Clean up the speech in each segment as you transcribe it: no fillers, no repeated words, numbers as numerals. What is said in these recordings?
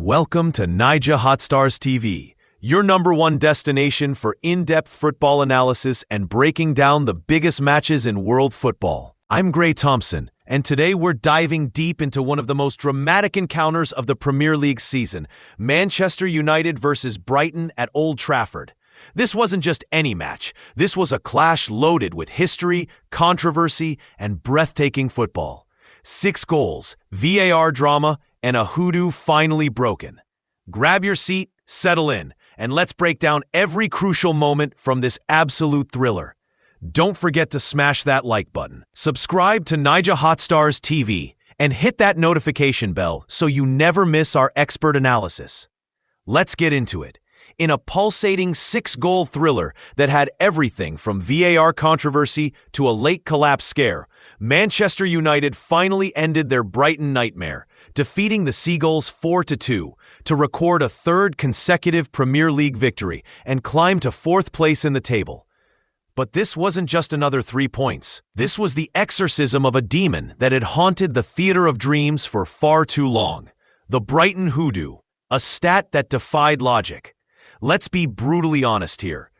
Welcome to Naijahotstars TV, your #1 destination for in-depth football analysis and breaking down the biggest matches in world football. I'm Gray Thompson, and today we're diving deep into one of the most dramatic encounters of the Premier League season, Manchester United versus Brighton at Old Trafford. This wasn't just any match. This was a clash loaded with history, controversy, and breathtaking football. 6 goals, VAR drama, and a hoodoo finally broken. Grab your seat, settle in, and let's break down every crucial moment from this absolute thriller. Don't forget to smash that like button, subscribe to Naijahotstars TV, and hit that notification bell so you never miss our expert analysis. Let's get into it. In a pulsating 6-goal thriller that had everything from VAR controversy to a late collapse scare, Manchester United finally ended their Brighton nightmare, defeating the Seagulls 4-2 to record a 3rd consecutive Premier League victory and climb to 4th place in the table. But this wasn't just another 3 points. This was the exorcism of a demon that had haunted the theater of dreams for far too long. The Brighton Hoodoo, a stat that defied logic. Let's be brutally honest here.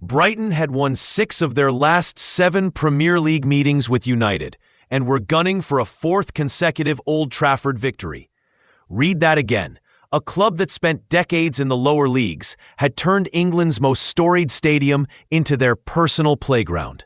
Brighton had won 6 of their last 7 Premier League meetings with United, and were gunning for a 4th consecutive Old Trafford victory. Read that again. A club that spent decades in the lower leagues had turned England's most storied stadium into their personal playground.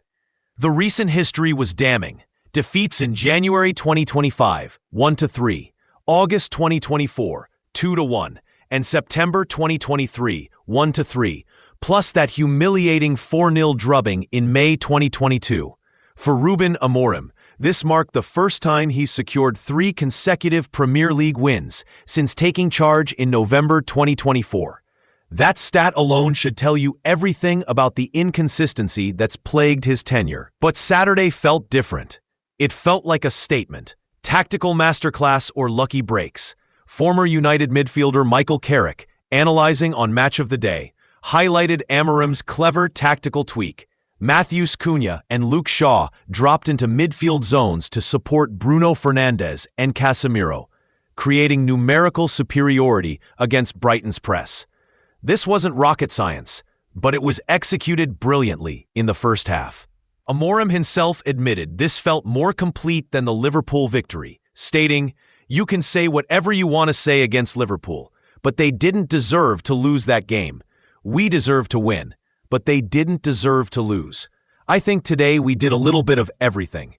The recent history was damning. Defeats in January 2025, 1-3, August 2024, 2-1, and September 2023, 1-3, plus that humiliating 4-0 drubbing in May 2022. For Ruben Amorim, this marked the first time he secured 3 consecutive Premier League wins since taking charge in November 2024. That stat alone should tell you everything about the inconsistency that's plagued his tenure. But Saturday felt different. It felt like a statement. Tactical masterclass or lucky breaks. Former United midfielder Michael Carrick, analyzing on Match of the Day, highlighted Amorim's clever tactical tweak. Matheus, Cunha, and Luke Shaw dropped into midfield zones to support Bruno Fernandes and Casemiro, creating numerical superiority against Brighton's press. This wasn't rocket science, but it was executed brilliantly in the first half. Amorim himself admitted this felt more complete than the Liverpool victory, stating, "You can say whatever you want to say against Liverpool, but they didn't deserve to lose that game. We deserve to win, but they didn't deserve to lose. I think today we did a little bit of everything."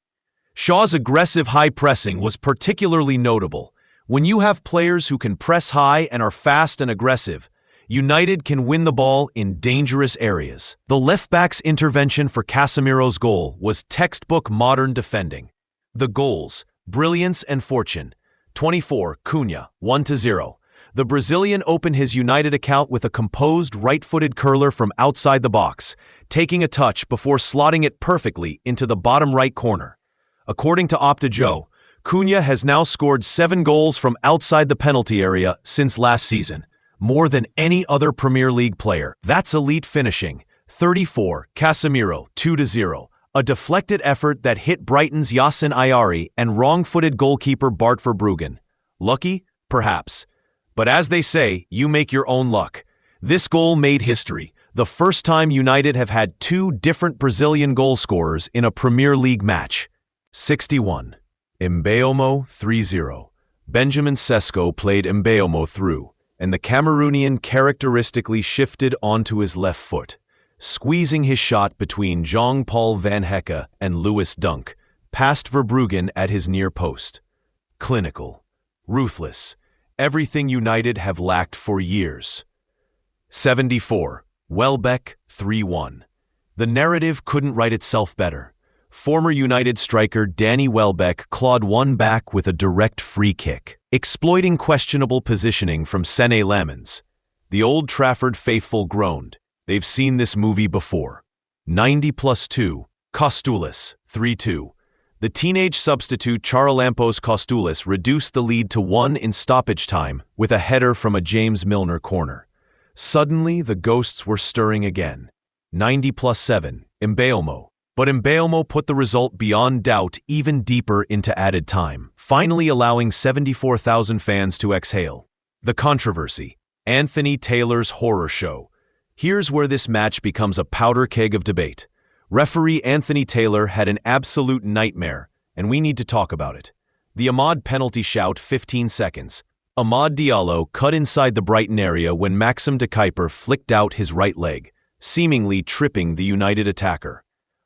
Shaw's aggressive high pressing was particularly notable. When you have players who can press high and are fast and aggressive, United can win the ball in dangerous areas. The left-back's intervention for Casemiro's goal was textbook modern defending. The goals, brilliance and fortune. 24, Cunha, 1-0. The Brazilian opened his United account with a composed right-footed curler from outside the box, taking a touch before slotting it perfectly into the bottom right corner. According to Opta Joe, Cunha has now scored 7 goals from outside the penalty area since last season, more than any other Premier League player. That's elite finishing. 34, Casemiro, 2-0. A deflected effort that hit Brighton's Yasin Ayari and wrong-footed goalkeeper Bart Verbruggen. Lucky? Perhaps. But as they say, you make your own luck. This goal made history, the first time United have had 2 different Brazilian goal scorers in a Premier League match. 61. Mbeumo, 3-0. Benjamin Sesko played Mbeumo through, and the Cameroonian characteristically shifted onto his left foot, squeezing his shot between Jean-Paul Van Hecke and Lewis Dunk, past Verbruggen at his near post. Clinical. Ruthless. Everything United have lacked for years. 74. Welbeck, 3-1. The narrative couldn't write itself better. Former United striker Danny Welbeck clawed one back with a direct free kick, exploiting questionable positioning from Sene Lammens. The Old Trafford faithful groaned. They've seen this movie before. 90+2. Costulis, 3-2. The teenage substitute Charalampos Costulis reduced the lead to 1 in stoppage time with a header from a James Milner corner. Suddenly, the ghosts were stirring again. 90+7, Mbeumo. But Mbeumo put the result beyond doubt even deeper into added time, finally allowing 74,000 fans to exhale. The controversy. Anthony Taylor's horror show. Here's where this match becomes a powder keg of debate. Referee Anthony Taylor had an absolute nightmare, and we need to talk about it. The Ahmad penalty shout, 15 seconds. Amad Diallo cut inside the Brighton area when Maxim de Kuyper flicked out his right leg, seemingly tripping the United attacker.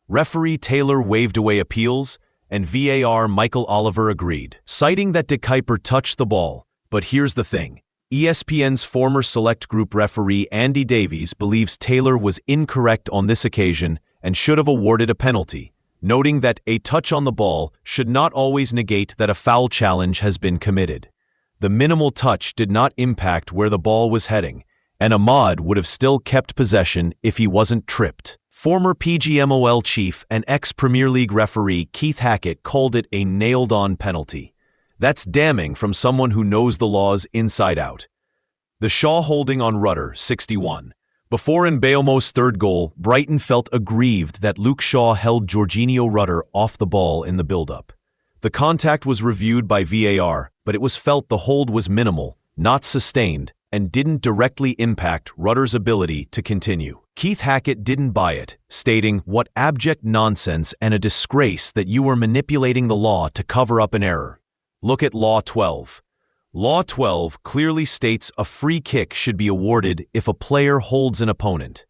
Referee Taylor waved away appeals, and VAR Michael Oliver agreed, citing that de Kuyper touched the ball. But here's the thing. ESPN's former select group referee Andy Davies believes Taylor was incorrect on this occasion and should have awarded a penalty, noting that a touch on the ball should not always negate that a foul challenge has been committed. The minimal touch did not impact where the ball was heading, and Ahmad would have still kept possession if he wasn't tripped. Former PGMOL chief and ex-Premier League referee Keith Hackett called it a nailed-on penalty. That's damning from someone who knows the laws inside out. The Shaw holding on Rudder, 61. Before Mbeumo's third goal, Brighton felt aggrieved that Luke Shaw held Jorginho Rudder off the ball in the build-up. The contact was reviewed by VAR, but it was felt the hold was minimal, not sustained, and didn't directly impact Rudder's ability to continue. Keith Hackett didn't buy it, stating, "What abject nonsense and a disgrace that you were manipulating the law to cover up an error." Look at Law 12. Law 12 clearly states a free kick should be awarded if a player holds an opponent.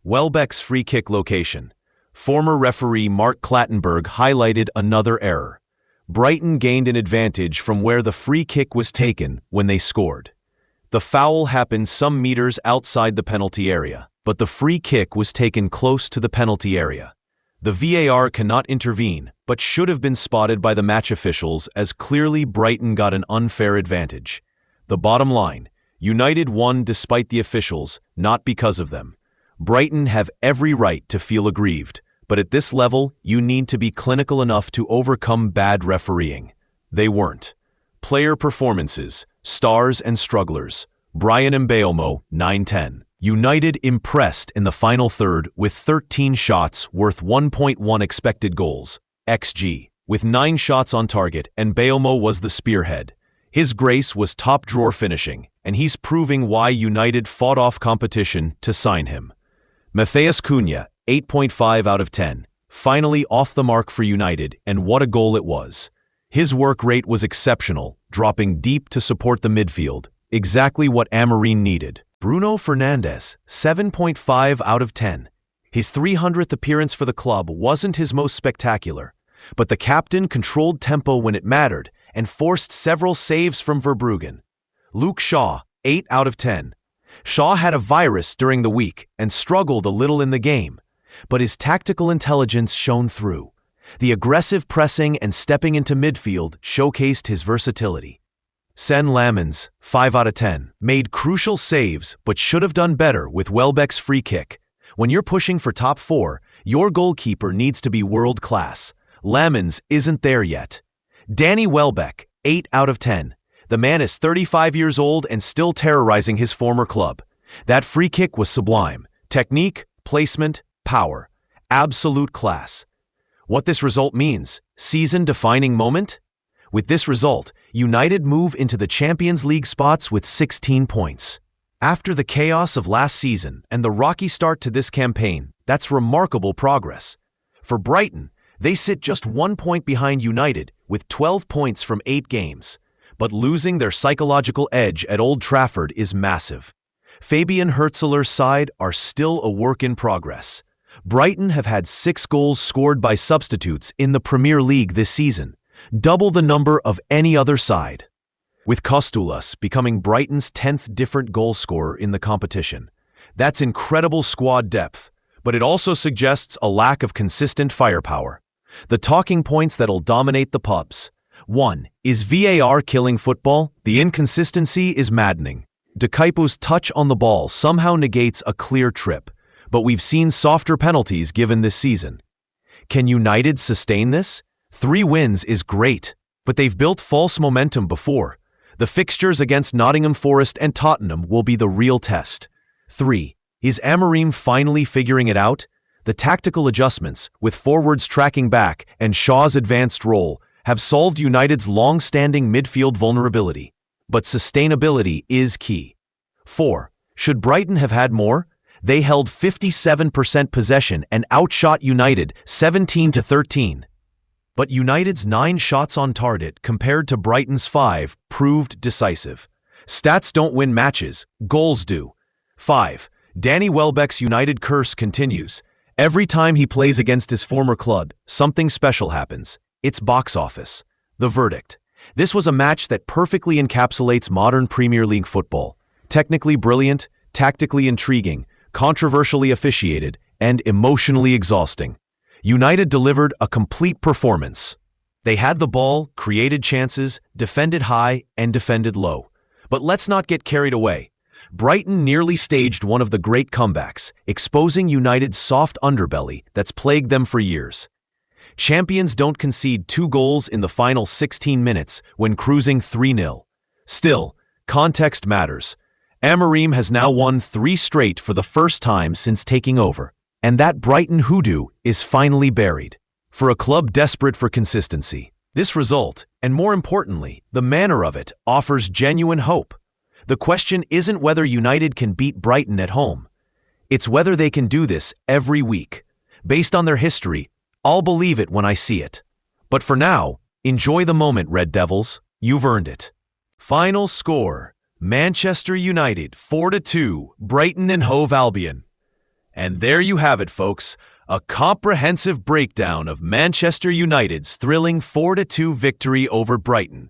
Welbeck's free kick location. Former referee Mark Clattenburg highlighted another error. Brighton gained an advantage from where the free kick was taken when they scored. The foul happened some meters outside the penalty area, but the free kick was taken close to the penalty area. The VAR cannot intervene, but should have been spotted by the match officials as clearly Brighton got an unfair advantage. The bottom line, United won despite the officials, not because of them. Brighton have every right to feel aggrieved, but at this level, you need to be clinical enough to overcome bad refereeing. They weren't. Player performances, stars and strugglers. Bryan Mbeumo, 9-10. United impressed in the final third with 13 shots worth 1.1 expected goals, XG. With 9 shots on target, Mbeumo was the spearhead. His grace was top-drawer finishing, and he's proving why United fought off competition to sign him. Matheus Cunha, 8.5 out of 10. Finally off the mark for United, and what a goal it was. His work rate was exceptional, dropping deep to support the midfield, exactly what Amorim needed. Bruno Fernandes, 7.5 out of 10. His 300th appearance for the club wasn't his most spectacular, but the captain controlled tempo when it mattered and forced several saves from Verbruggen. Luke Shaw, 8 out of 10. Shaw had a virus during the week and struggled a little in the game, but his tactical intelligence shone through. The aggressive pressing and stepping into midfield showcased his versatility. Sen Lamens, 5 out of 10, made crucial saves but should have done better with Welbeck's free kick. When you're pushing for top 4, your goalkeeper needs to be world-class. Lamens isn't there yet. Danny Welbeck, 8 out of 10. The man is 35 years old and still terrorizing his former club. That free kick was sublime. Technique, placement, power. Absolute class. What this result means? Season-defining moment? With this result, United move into the Champions League spots with 16 points. After the chaos of last season and the rocky start to this campaign, that's remarkable progress. For Brighton, they sit just 1 point behind United with 12 points from 8 games. But losing their psychological edge at Old Trafford is massive. Fabian Hürzeler's side are still a work in progress. Brighton have had 6 goals scored by substitutes in the Premier League this season, double the number of any other side, with Kostulas becoming Brighton's 10th different goal scorer in the competition. That's incredible squad depth, but it also suggests a lack of consistent firepower. The talking points that'll dominate the pubs. 1. Is VAR killing football? The inconsistency is maddening. De Kuyper's touch on the ball somehow negates a clear trip, but we've seen softer penalties given this season. Can United sustain this? 3 wins is great, but they've built false momentum before. The fixtures against Nottingham Forest and Tottenham will be the real test. 3. Is Amorim finally figuring it out? The tactical adjustments, with forwards tracking back and Shaw's advanced role, have solved United's long-standing midfield vulnerability. but sustainability is key. 4. Should Brighton have had more? They held 57% possession and outshot United 17-13. But United's 9 shots on target compared to Brighton's 5 proved decisive. Stats don't win matches, goals do. 5. Danny Welbeck's United curse continues. Every time he plays against his former club, something special happens. It's box office. The verdict. This was a match that perfectly encapsulates modern Premier League football. Technically brilliant, tactically intriguing, controversially officiated, and emotionally exhausting. United delivered a complete performance. They had the ball, created chances, defended high, and defended low. But let's not get carried away. Brighton nearly staged one of the great comebacks, exposing United's soft underbelly that's plagued them for years. Champions don't concede 2 goals in the final 16 minutes when cruising 3-0. Still, context matters. Amorim has now won 3 straight for the first time since taking over, and that Brighton Hoodoo is finally buried. For a club desperate for consistency, this result, and more importantly, the manner of it, offers genuine hope. The question isn't whether United can beat Brighton at home. It's whether they can do this every week. Based on their history, I'll believe it when I see it. But for now, enjoy the moment, Red Devils. You've earned it. Final score: Manchester United 4-2, Brighton and Hove Albion. And there you have it, folks. A comprehensive breakdown of Manchester United's thrilling 4-2 victory over Brighton.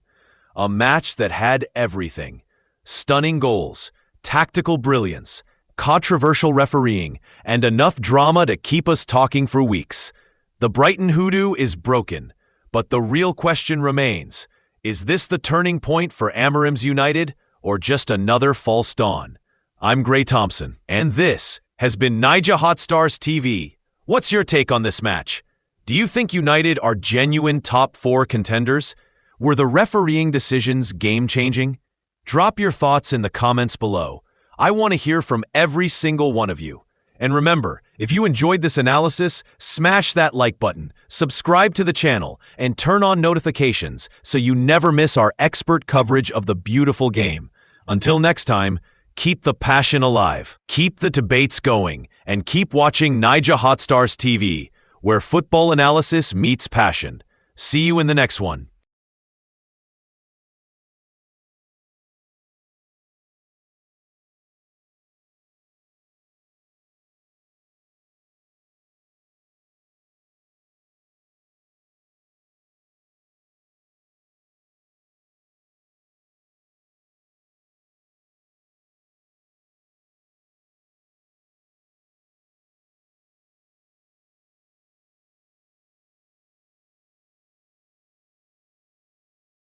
A match that had everything. Stunning goals, tactical brilliance, controversial refereeing, and enough drama to keep us talking for weeks. The Brighton Hoodoo is broken, but the real question remains: is this the turning point for Amorim's United, or just another false dawn? I'm Gray Thompson, and this has been Naijahotstars TV. What's your take on this match? Do you think United are genuine top 4 contenders? Were the refereeing decisions game-changing? Drop your thoughts in the comments below. I want to hear from every single one of you. And remember, if you enjoyed this analysis, smash that like button, subscribe to the channel, and turn on notifications so you never miss our expert coverage of the beautiful game. Until next time, keep the passion alive, keep the debates going, and keep watching Naijahotstars TV, where football analysis meets passion. See you in the next one.